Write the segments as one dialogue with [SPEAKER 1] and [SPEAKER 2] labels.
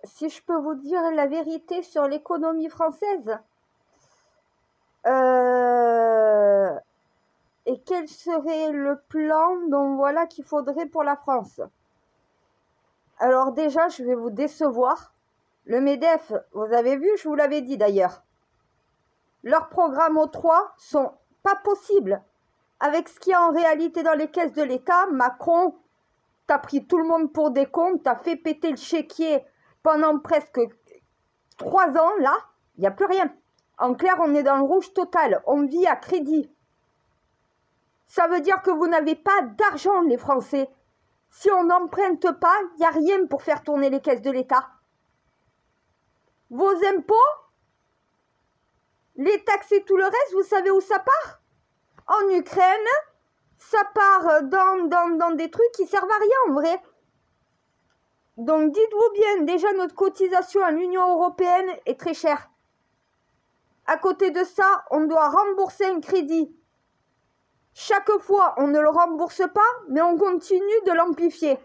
[SPEAKER 1] si je peux vous dire la vérité sur l'économie française, et quel serait le plan donc voilà qu'il faudrait pour la France. Alors déjà, je vais vous décevoir. Le MEDEF, vous avez vu, je vous l'avais dit d'ailleurs. Leurs programmes aux 3 sont pas possibles. Avec ce qu'il y a en réalité dans les caisses de l'État, Macron, t'as pris tout le monde pour des cons, t'as fait péter le chéquier pendant presque 3 ans, là, il n'y a plus rien. En clair, on est dans le rouge total, on vit à crédit. Ça veut dire que vous n'avez pas d'argent, les Français. Si on n'emprunte pas, il n'y a rien pour faire tourner les caisses de l'État. Vos impôts, les taxes et tout le reste, vous savez où ça part? En Ukraine, ça part dans des trucs qui servent à rien en vrai. Donc dites-vous bien, déjà notre cotisation à l'Union européenne est très chère. À côté de ça, on doit rembourser un crédit. Chaque fois, on ne le rembourse pas, mais on continue de l'amplifier.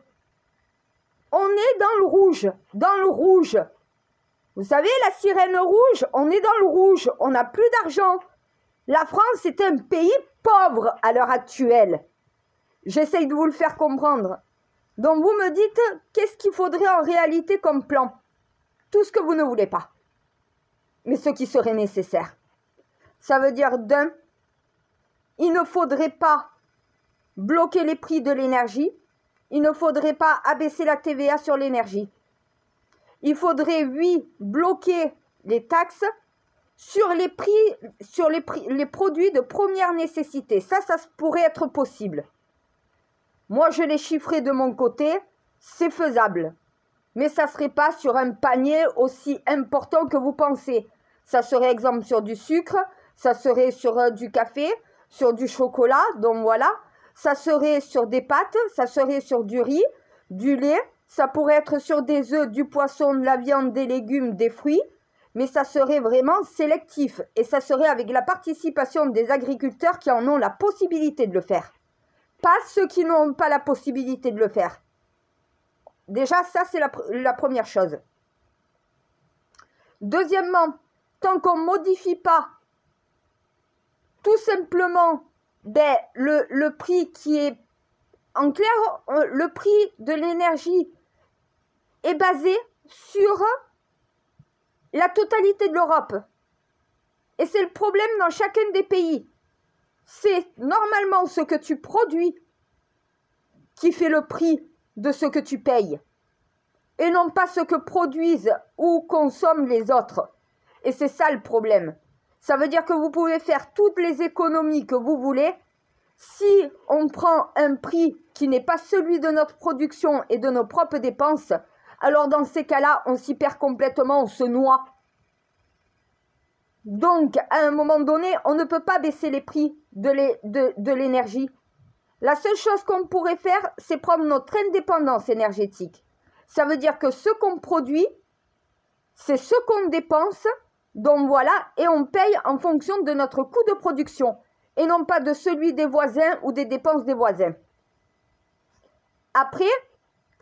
[SPEAKER 1] On est dans le rouge, dans le rouge. Vous savez, la sirène rouge, on est dans le rouge, on n'a plus d'argent. La France est un pays pauvre à l'heure actuelle. J'essaye de vous le faire comprendre. Donc vous me dites, qu'est-ce qu'il faudrait en réalité comme plan? Tout ce que vous ne voulez pas. Mais ce qui serait nécessaire. Ça veut dire d'un, il ne faudrait pas bloquer les prix de l'énergie. Il ne faudrait pas abaisser la TVA sur l'énergie. Il faudrait, oui, bloquer les taxes sur les produits de première nécessité. Ça pourrait être possible. Moi, je l'ai chiffré de mon côté, c'est faisable. Mais ça ne serait pas sur un panier aussi important que vous pensez. Ça serait exemple sur du sucre, ça serait sur du café, sur du chocolat, donc voilà. Ça serait sur des pâtes, ça serait sur du riz, du lait. Ça pourrait être sur des œufs, du poisson, de la viande, des légumes, des fruits. Mais ça serait vraiment sélectif. Et ça serait avec la participation des agriculteurs qui en ont la possibilité de le faire. Pas ceux qui n'ont pas la possibilité de le faire. Déjà, ça, c'est la première chose. Deuxièmement, tant qu'on ne modifie pas tout simplement le prix qui est... En clair, le prix de l'énergie est basé sur la totalité de l'Europe. Et c'est le problème dans chacun des pays. C'est normalement ce que tu produis qui fait le prix de ce que tu payes. Et non pas ce que produisent ou consomment les autres. Et c'est ça le problème. Ça veut dire que vous pouvez faire toutes les économies que vous voulez. Si on prend un prix qui n'est pas celui de notre production et de nos propres dépenses, alors dans ces cas-là, on s'y perd complètement, on se noie. Donc, à un moment donné, on ne peut pas baisser les prix de l'énergie. La seule chose qu'on pourrait faire, c'est prendre notre indépendance énergétique. Ça veut dire que ce qu'on produit, c'est ce qu'on dépense, donc voilà, et on paye en fonction de notre coût de production, et non pas de celui des voisins ou des dépenses des voisins. Après,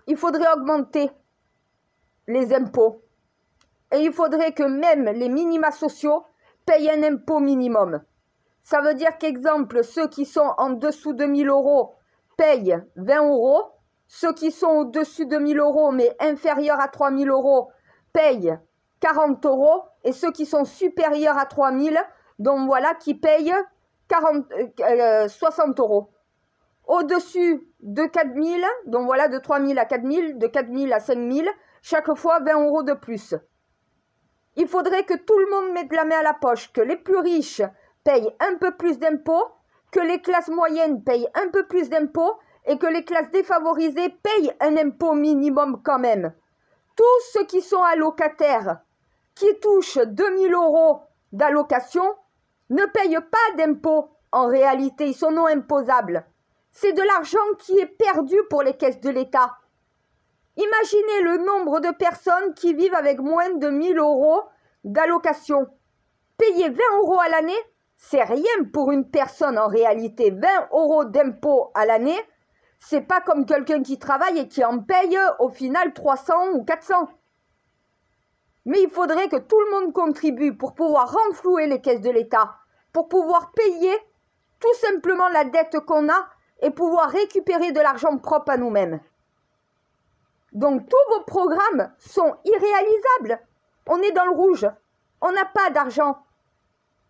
[SPEAKER 1] il faudrait augmenter les impôts. Et il faudrait que même les minima sociaux payent un impôt minimum. Ça veut dire qu'exemple, ceux qui sont en dessous de 1000 € payent 20 €. Ceux qui sont au-dessus de 1000 € mais inférieurs à 3000 € payent 40 €. Et ceux qui sont supérieurs à 3000, donc voilà, qui payent 60 €. Au-dessus de 4000, donc voilà, de 3000 à 4000, de 4000 à 5000, chaque fois 20 € de plus. Il faudrait que tout le monde mette la main à la poche, que les plus riches payent un peu plus d'impôts, que les classes moyennes payent un peu plus d'impôts et que les classes défavorisées payent un impôt minimum quand même. Tous ceux qui sont allocataires, qui touchent 2000 € d'allocation, ne payent pas d'impôts. En réalité, ils sont non imposables. C'est de l'argent qui est perdu pour les caisses de l'État. Imaginez le nombre de personnes qui vivent avec moins de 1000 € d'allocation. Payer 20 € à l'année, c'est rien pour une personne en réalité. 20 € d'impôt à l'année, c'est pas comme quelqu'un qui travaille et qui en paye au final 300 ou 400. Mais il faudrait que tout le monde contribue pour pouvoir renflouer les caisses de l'État, pour pouvoir payer tout simplement la dette qu'on a et pouvoir récupérer de l'argent propre à nous-mêmes. Donc tous vos programmes sont irréalisables. On est dans le rouge. On n'a pas d'argent.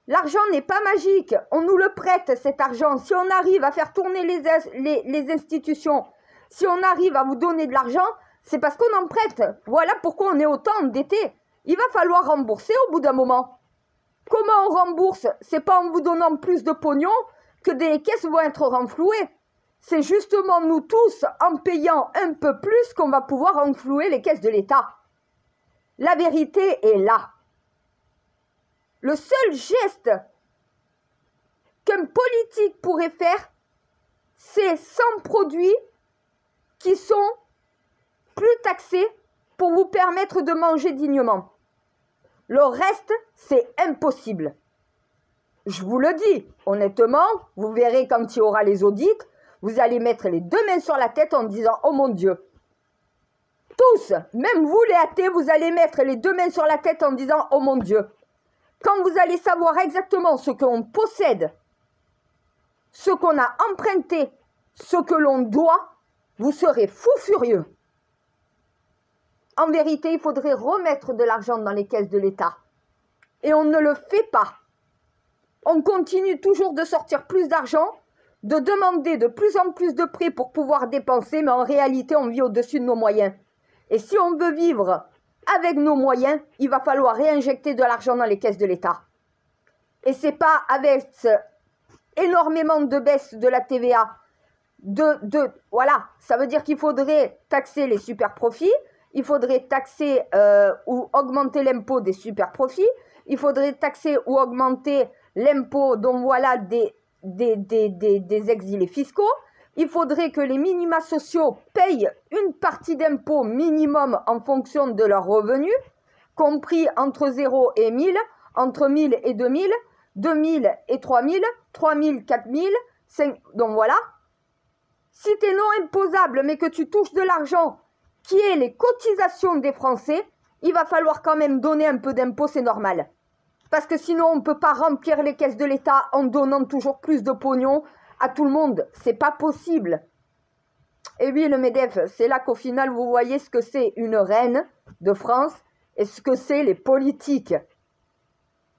[SPEAKER 1] L'argent n'est pas magique. On nous le prête, cet argent. Si on arrive à faire tourner les institutions, si on arrive à vous donner de l'argent, c'est parce qu'on en prête. Voilà pourquoi on est autant endetté. Il va falloir rembourser au bout d'un moment. Comment on rembourse? C'est pas en vous donnant plus de pognon que des caisses vont être renflouées. C'est justement nous tous, en payant un peu plus, qu'on va pouvoir renflouer les caisses de l'État. La vérité est là. Le seul geste qu'un politique pourrait faire, c'est 100 produits qui sont plus taxés pour vous permettre de manger dignement. Le reste, c'est impossible. Je vous le dis, honnêtement, vous verrez quand il y aura les audits, vous allez mettre les deux mains sur la tête en disant « Oh mon Dieu !» Tous, même vous les athées, vous allez mettre les deux mains sur la tête en disant « Oh mon Dieu !» Quand vous allez savoir exactement ce qu'on possède, ce qu'on a emprunté, ce que l'on doit, vous serez fou furieux. En vérité, il faudrait remettre de l'argent dans les caisses de l'État. Et on ne le fait pas. On continue toujours de sortir plus d'argent, de demander de plus en plus de prêts pour pouvoir dépenser, mais en réalité, on vit au-dessus de nos moyens. Et si on veut vivre avec nos moyens, il va falloir réinjecter de l'argent dans les caisses de l'État. Et c'est pas avec énormément de baisse de la TVA, voilà, ça veut dire qu'il faudrait taxer les super profits, il faudrait taxer ou augmenter l'impôt des super profits, il faudrait taxer ou augmenter l'impôt donc voilà des exilés fiscaux, il faudrait que les minima sociaux payent une partie d'impôt minimum en fonction de leurs revenus, compris entre 0 et 1000, entre 1000 et 2000, 2000 et 3000, 3000, 4000, 5... Donc voilà. Si tu es non imposable mais que tu touches de l'argent qui est les cotisations des Français, il va falloir quand même donner un peu d'impôt, c'est normal. Parce que sinon, on ne peut pas remplir les caisses de l'État en donnant toujours plus de pognon à tout le monde. C'est pas possible. Et oui, le MEDEF, c'est là qu'au final, vous voyez ce que c'est une reine de France et ce que c'est les politiques.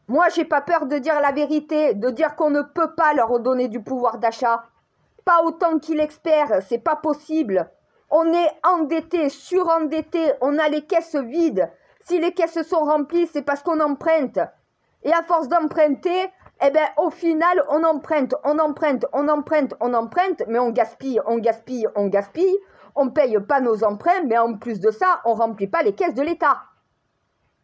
[SPEAKER 1] Moi, j'ai pas peur de dire la vérité, de dire qu'on ne peut pas leur donner du pouvoir d'achat. Pas autant qu'ils l'espèrent, c'est pas possible. On est endetté, surendetté, on a les caisses vides. Si les caisses sont remplies, c'est parce qu'on emprunte. Et à force d'emprunter, eh ben, au final, on emprunte, mais on gaspille, on ne paye pas nos emprunts, mais en plus de ça, on ne remplit pas les caisses de l'État.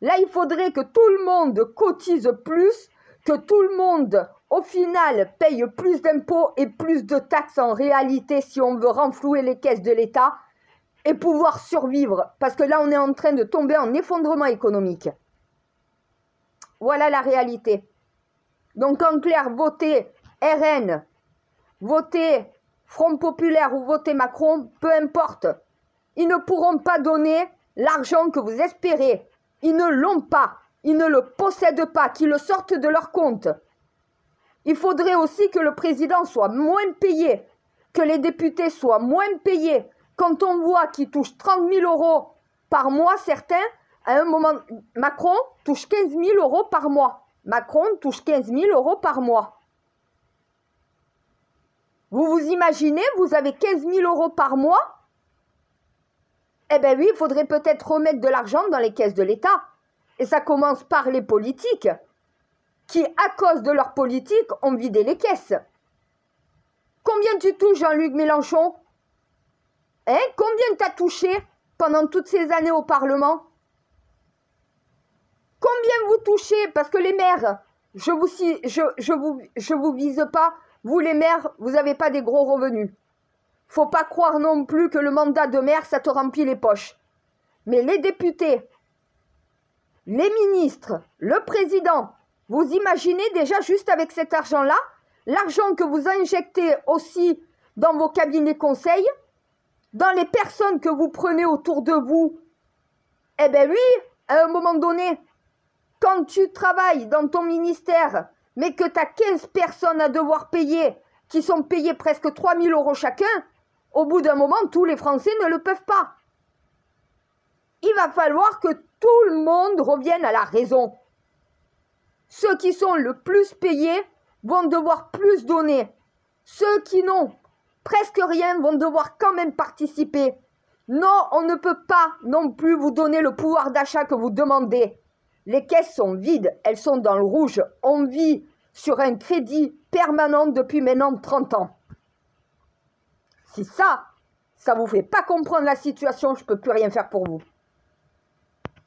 [SPEAKER 1] Là, il faudrait que tout le monde cotise plus, que tout le monde, au final, paye plus d'impôts et plus de taxes en réalité si on veut renflouer les caisses de l'État et pouvoir survivre. Parce que là, on est en train de tomber en effondrement économique. Voilà la réalité. Donc, en clair, votez RN, votez Front Populaire ou votez Macron, peu importe. Ils ne pourront pas donner l'argent que vous espérez. Ils ne l'ont pas. Ils ne le possèdent pas, qu'ils le sortent de leur compte. Il faudrait aussi que le président soit moins payé, que les députés soient moins payés. Quand on voit qu'ils touchent 30 000 € par mois, certains, à un moment, Macron touche 15 000 € par mois. Macron touche 15 000 € par mois. Vous vous imaginez, vous avez 15 000 € par mois? Eh bien oui, il faudrait peut-être remettre de l'argent dans les caisses de l'État. Et ça commence par les politiques, qui, à cause de leur politique, ont vidé les caisses. Combien tu touches, Jean-Luc Mélenchon? Hein? Combien t'as touché pendant toutes ces années au Parlement? Combien vous touchez? Parce que les maires, je vous vise pas, vous les maires, vous n'avez pas des gros revenus. Faut pas croire non plus que le mandat de maire, ça te remplit les poches. Mais les députés, les ministres, le président, vous imaginez déjà juste avec cet argent-là, l'argent que vous injectez aussi dans vos cabinets conseils, dans les personnes que vous prenez autour de vous, eh bien oui, à un moment donné, quand tu travailles dans ton ministère, mais que tu as 15 personnes à devoir payer, qui sont payées presque 3 000 € chacun, au bout d'un moment, tous les Français ne le peuvent pas. Il va falloir que tout le monde revienne à la raison. Ceux qui sont le plus payés vont devoir plus donner. Ceux qui n'ont presque rien vont devoir quand même participer. Non, on ne peut pas non plus vous donner le pouvoir d'achat que vous demandez. Les caisses sont vides, elles sont dans le rouge. On vit sur un crédit permanent depuis maintenant 30 ans. Si ça vous fait pas comprendre la situation, je ne peux plus rien faire pour vous.